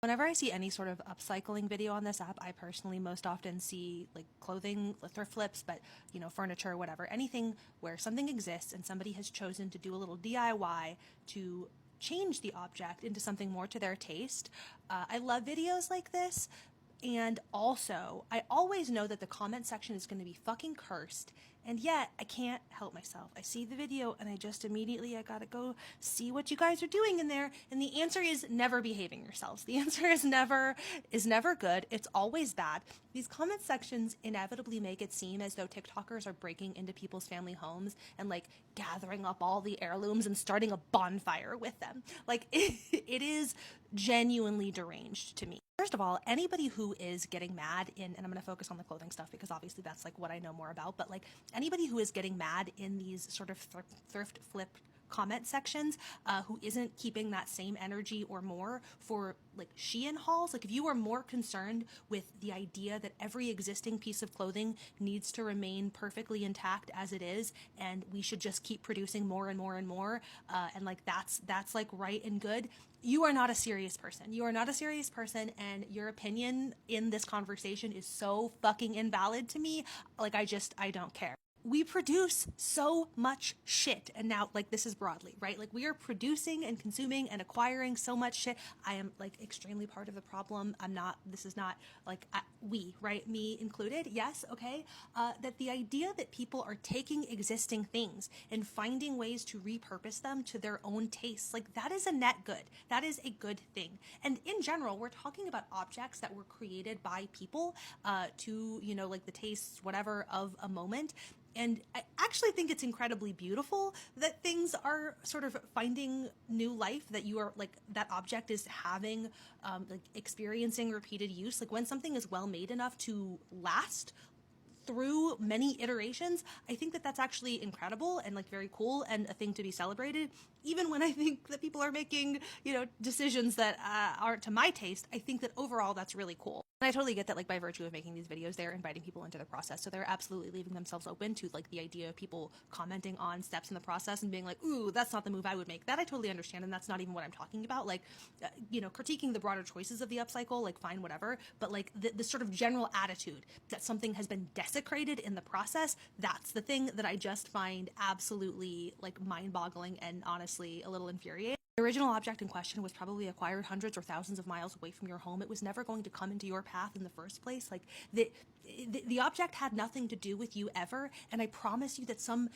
Whenever I see any sort of upcycling video on this app, I personally most often see like clothing, thrift flips, but furniture, whatever, anything where something exists and somebody has chosen to do a little DIY to change the object into something more to their taste. I love videos like this. And also, I always know that the comment section is going to be fucking cursed. And yet, I can't help myself. I see the video and I just immediately, I gotta go see what you guys are doing in there. And the answer is never behaving yourselves. The answer is never good. It's always bad. These comment sections inevitably make it seem as though TikTokers are breaking into people's family homes and like gathering up all the heirlooms and starting a bonfire with them. Like it is genuinely deranged to me. First of all, anybody who is getting mad and I'm going to focus on the clothing stuff because obviously that's like what I know more about, but like anybody who is getting mad in these sort of thrift flip comment sections, who isn't keeping that same energy or more for like Shein hauls, like if you are more concerned with the idea that every existing piece of clothing needs to remain perfectly intact as it is, and we should just keep producing more and more and more, and like that's like right and good, you are not a serious person. You are not a serious person, and your opinion in this conversation is so fucking invalid to me. Like I don't care. We produce so much shit, and now like this is broadly, right? Like we are producing and consuming and acquiring so much shit. I am like extremely part of the problem. This is not like we, right? Me included. Yes. Okay. That the idea that people are taking existing things and finding ways to repurpose them to their own tastes, like that is a net good. That is a good thing. And in general, we're talking about objects that were created by people, to, like the tastes, whatever, of a moment. And I actually think it's incredibly beautiful that things are sort of finding new life, that you are like, that object is having, like experiencing repeated use. Like when something is well made enough to last through many iterations, I think that that's actually incredible and like very cool and a thing to be celebrated. Even when I think that people are making, decisions that aren't to my taste, I think that overall that's really cool. And I totally get that, like, by virtue of making these videos, they're inviting people into the process. So they're absolutely leaving themselves open to, like, the idea of people commenting on steps in the process and being like, ooh, that's not the move I would make. That I totally understand, and that's not even what I'm talking about. Like, critiquing the broader choices of the upcycle, like, fine, whatever. But, like, the sort of general attitude that something has been desecrated in the process, that's the thing that I just find absolutely, like, mind-boggling and honestly a little infuriating. The original object in question was probably acquired hundreds or thousands of miles away from your home. It was never going to come into your path in the first place. Like the object had nothing to do with you ever. And I promise you that some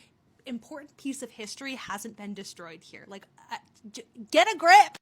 important piece of history hasn't been destroyed here. Like, get a grip.